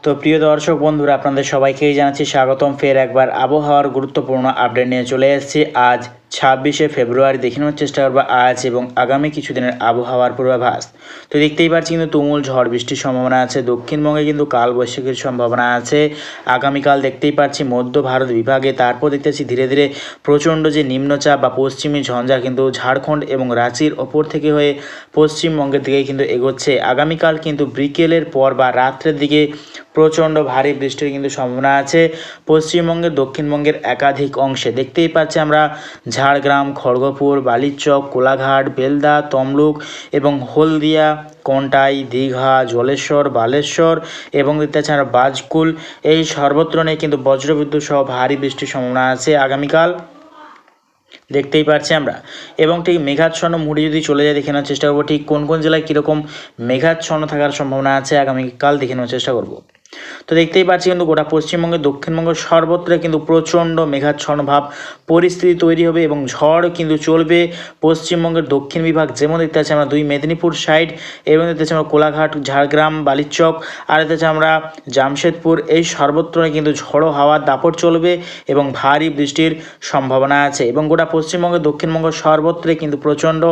তো প্রিয় দর্শক বন্ধুরা, আপনাদের সবাইকেই জানাচ্ছি স্বাগতম। ফের একবার আবহাওয়ার গুরুত্বপূর্ণ আপডেট নিয়ে চলে এসেছি। আজ 26শে ফেব্রুয়ারি দেখে নেওয়ার চেষ্টা করবো আজ এবং আগামী কিছুদিনের আবহাওয়ার পূর্বাভাস। তো দেখতেই পাচ্ছি কিন্তু তুমুল ঝড় বৃষ্টির সম্ভাবনা আছে। দক্ষিণবঙ্গে কিন্তু কালবৈশাখীর সম্ভাবনা আছে আগামীকাল। দেখতেই পাচ্ছি মধ্য ভারত বিভাগে, তারপর দেখতে পাচ্ছি ধীরে ধীরে প্রচণ্ড যে নিম্নচাপ বা পশ্চিমী ঝঞ্ঝা কিন্তু ঝাড়খণ্ড এবং রাঁচির ওপর থেকে হয়ে পশ্চিমবঙ্গের দিকে কিন্তু এগোচ্ছে। আগামীকাল কিন্তু বিকেলের পর বা রাত্রের দিকে প্রচণ্ড ভারী বৃষ্টির কিন্তু সম্ভাবনা আছে পশ্চিমবঙ্গের দক্ষিণবঙ্গের একাধিক অংশে। দেখতেই পাচ্ছি আমরা ঝাড়গ্রাম, খড়গপুর, বালিচক, কোলাঘাট, বেলদা, তমলুক এবং হলদিয়া, কন্টাই, দীঘা, জলেশ্বর, বালেশ্বর এবং দেখতে পাচ্ছি আমরা বাজকুল, এই সর্বত্র নিয়ে কিন্তু বজ্রবিদ্যুৎ সহ ভারী বৃষ্টির সম্ভাবনা আছে আগামীকাল। দেখতেই পাচ্ছি আমরা এবং ঠিক মেঘাচ্ছন্ন মুড়ে যদি চলে যায় দেখে নেওয়ার চেষ্টা করবো ঠিক কোন কোন জেলায় কীরকম মেঘাচ্ছন্ন থাকার সম্ভাবনা আছে আগামীকাল দেখে নেওয়ার চেষ্টা করব। তো দেখতেই পাচ্ছি কিন্তু গোটা পশ্চিমবঙ্গে দক্ষিণবঙ্গের সর্বত্র কিন্তু প্রচণ্ড মেঘাচ্ছন্ন ভাব পরিস্থিতি তৈরি হবে এবং ঝড় কিন্তু চলবে পশ্চিমবঙ্গের দক্ষিণ বিভাগ। যেমন দেখতে পাচ্ছি আমরা দুই মেদিনীপুর সাইড এবং দেখতে পাচ্ছি আমরা কোলাঘাট, ঝাড়গ্রাম, বালিচক আর দেখতে পাচ্ছি আমরা জামশেদপুর, এই সর্বত্র কিন্তু ঝড়ো হাওয়ার দাপট চলবে এবং ভারী বৃষ্টির সম্ভাবনা আছে এবং গোটা পশ্চিমবঙ্গের দক্ষিণবঙ্গ সর্বত্রে কিন্তু প্রচণ্ড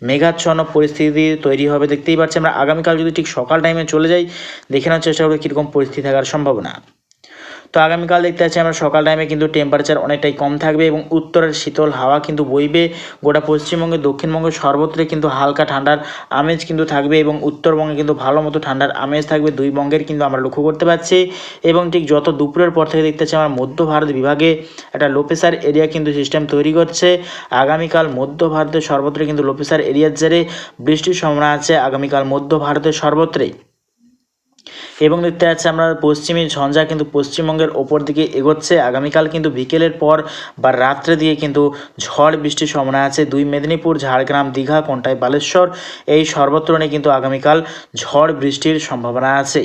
মেঘাচ্ছন্ন পরিস্থিতি তৈরি হবে। দেখতেই পাচ্ছি আমরা আগামীকাল যদি ঠিক সকাল টাইমে চলে যাই দেখে নেওয়ার চেষ্টা করবো কীরকম পরিস্থিতি থাকার সম্ভাবনা। তো আগামীকাল দেখতে পাচ্ছি আমরা সকাল টাইমে কিন্তু টেম্পারেচার অনেকটাই কম থাকবে এবং উত্তরের শীতল হাওয়া কিন্তু বইবে। গোটা পশ্চিমবঙ্গে দক্ষিণবঙ্গের সর্বত্রে কিন্তু হালকা ঠান্ডার আমেজ কিন্তু থাকবে এবং উত্তরবঙ্গে কিন্তু ভালো মতো ঠান্ডার আমেজ থাকবে। দুই বঙ্গের কিন্তু আমরা লক্ষ্য করতে পারছি এবং ঠিক যত দুপুরের পর থেকে দেখতে পাচ্ছি আমরা মধ্য ভারত বিভাগে একটা লো প্রেসার এরিয়া কিন্তু সিস্টেম তৈরি করছে। আগামীকাল মধ্য ভারতের সর্বত্র কিন্তু লো প্রেসার এরিয়ার জেরে বৃষ্টির সম্ভাবনা আছে আগামীকাল মধ্য ভারতের সর্বত্রেই। এবং দেখতে পাচ্ছি আমরা পশ্চিমী ঝঞ্ঝা কিন্তু পশ্চিমবঙ্গের ওপর দিকে এগোচ্ছে। আগামীকাল কিন্তু বিকেলের পর বা রাত্রে দিয়ে কিন্তু ঝড় বৃষ্টির সম্ভাবনা আছে দুই মেদিনীপুর, ঝাড়গ্রাম, দীঘা, কন্টাই, বালেশ্বর, এই সর্বত্র নিয়ে কিন্তু আগামীকাল ঝড় বৃষ্টির সম্ভাবনা আছে।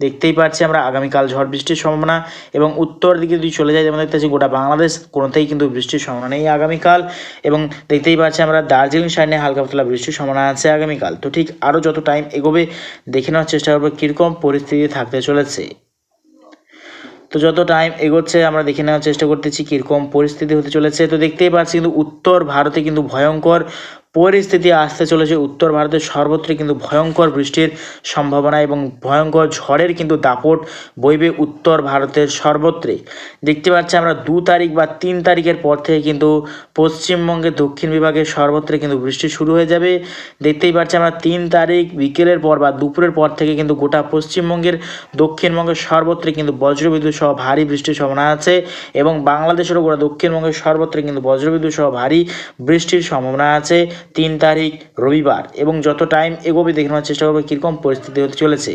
দেখতেই পাচ্ছি আমরা আগামীকাল ঝড় বৃষ্টির সম্ভাবনা এবং উত্তর দিকে যদি চলে যায় যেমন দেখতে পাচ্ছি গোটা বাংলাদেশ কোনোতেই কিন্তু বৃষ্টির সম্ভাবনা নেই আগামীকাল এবং দেখতেই পাচ্ছি আমরা দার্জিলিং সাইডে হালকা পাতলা বৃষ্টির সম্ভাবনা আছে আগামীকাল। তো ঠিক আরও যত টাইম এগোবে দেখে নেওয়ার চেষ্টা করবো কীরকম পরিস্থিতি থাকতে চলেছে। তো যত টাইম এগোচ্ছে আমরা দেখে নেওয়ার চেষ্টা করতেছি কীরকম পরিস্থিতি হতে চলেছে। তো দেখতেই পাচ্ছি কিন্তু উত্তর ভারতে কিন্তু ভয়ঙ্কর পরিস্থিতি আসতে চলেছে। উত্তর ভারতের সর্বত্র কিন্তু ভয়ঙ্কর বৃষ্টির সম্ভাবনা এবং ভয়ঙ্কর ঝড়ের কিন্তু দাপট বইবে উত্তর ভারতের সর্বত্রে। দেখতে পাচ্ছি আমরা 2 তারিখ বা 3 তারিখের পর থেকে কিন্তু পশ্চিমবঙ্গের দক্ষিণ বিভাগের সর্বত্রে কিন্তু বৃষ্টি শুরু হয়ে যাবে। দেখতেই পাচ্ছি আমরা 3 তারিখ বিকেলের পর বা দুপুরের পর থেকে কিন্তু গোটা পশ্চিমবঙ্গের দক্ষিণবঙ্গের সর্বত্রে কিন্তু বজ্রবিদ্যুৎ সহ ভারী বৃষ্টির সম্ভাবনা আছে এবং বাংলাদেশেরও গোটা দক্ষিণবঙ্গের সর্বত্রে কিন্তু বজ্রবিদ্যুৎ সহ ভারী বৃষ্টির সম্ভাবনা আছে 3 তারিখ রবিবার এবং যত টাইম এগোবে দেখে নেওয়ার চেষ্টা করবে কীরকম পরিস্থিতি হতে চলেছে।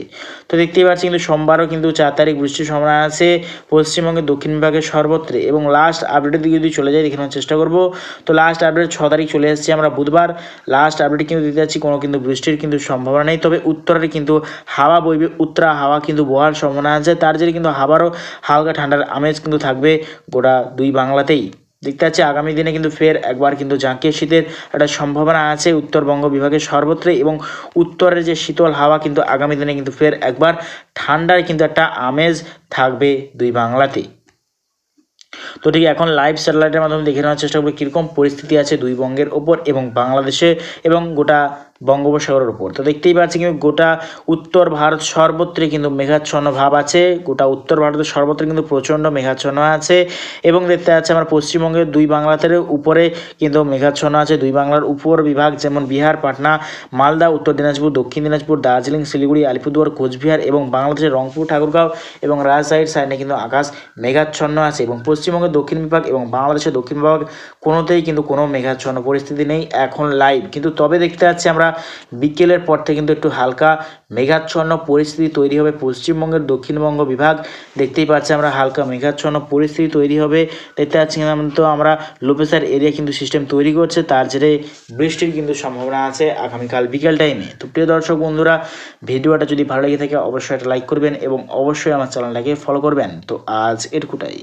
তো দেখতেই পাচ্ছি কিন্তু সোমবারও কিন্তু 4 তারিখ বৃষ্টির সম্ভাবনা আছে পশ্চিমবঙ্গের দক্ষিণ বিভাগের সর্বত্রে এবং লাস্ট আপডেটের দিকে যদি চলে যায় দেখে নেওয়ার চেষ্টা করবো। তো লাস্ট আপডেট 6 তারিখ চলে এসেছে আমরা বুধবার। লাস্ট আপডেট কিন্তু দিতে যাচ্ছি কোনো কিন্তু বৃষ্টির কিন্তু সম্ভাবনা নেই, তবে উত্তরে কিন্তু হাওয়া বইবে, উত্তরা হাওয়া কিন্তু বহার সম্ভাবনা আছে। তার জন্য কিন্তু আবারও হালকা ঠান্ডার আমেজ কিন্তু থাকবে গোটা দুই বাংলাতেই। দেখতে পাচ্ছি আগামী দিনে কিন্তু ফের একবার কিন্তু জাঁকিয়ে শীতের একটা সম্ভাবনা আছে উত্তরবঙ্গ বিভাগের সর্বত্রে এবং উত্তরের যে শীতল হাওয়া কিন্তু আগামী দিনে কিন্তু ফের একবার ঠান্ডার কিন্তু একটা আমেজ থাকবে দুই বাংলাতেই। তো ঠিক এখন লাইভ স্যাটেলাইটের মাধ্যমে দেখে নেওয়ার চেষ্টা করবো কীরকম পরিস্থিতি আছে দুই বঙ্গের ওপর এবং বাংলাদেশে এবং গোটা বঙ্গোপসাগরের ওপর। তো দেখতেই পাচ্ছি কিন্তু গোটা উত্তর ভারত সর্বত্রে কিন্তু মেঘাচ্ছন্ন ভাব আছে। গোটা উত্তর ভারতের সর্বত্র কিন্তু প্রচণ্ড মেঘাচ্ছন্ন আছে এবং দেখতে পাচ্ছি আমরা পশ্চিমবঙ্গের দুই বাংলাতে উপরে কিন্তু মেঘাচ্ছন্ন আছে। দুই বাংলার উপর বিভাগ যেমন বিহার, পাটনা, মালদা, উত্তর দিনাজপুর, দক্ষিণ দিনাজপুর, দার্জিলিং, শিলিগুড়ি, আলিপুরদুয়ার, কোচবিহার এবং বাংলাদেশের রংপুর, ঠাকুরগাঁও এবং রাজশাহীর সাইডে কিন্তু আকাশ মেঘাচ্ছন্ন আছে এবং পশ্চিমবঙ্গের দক্ষিণ বিভাগ এবং বাংলাদেশের দক্ষিণ বিভাগ কোনোতেই কিন্তু কোনো মেঘাচ্ছন্ন পরিস্থিতি নেই এখন লাইভ। কিন্তু তবে দেখতে পাচ্ছি আমরা বিকেলের পর থেকে কিন্তু একটু হালকা মেঘাচ্ছন্ন পরিস্থিতি তৈরি হবে পশ্চিমবঙ্গের দক্ষিণবঙ্গ বিভাগ। দেখতেই পাচ্ছি আমরা হালকা মেঘাচ্ছন্ন পরিস্থিতি তৈরি হবে। দেখতে পাচ্ছি তো আমরা লো প্রেসার এরিয়া কিন্তু সিস্টেম তৈরি করছে, তার জেরে বৃষ্টির কিন্তু সম্ভাবনা আছে আগামীকাল বিকেল টাইমে। তো প্রিয় দর্শক বন্ধুরা, ভিডিওটা যদি ভালো লেগে থাকে অবশ্যই একটা লাইক করবেন এবং অবশ্যই আমার চ্যানেলটাকে ফলো করবেন। তো আজ এটুকুটাই।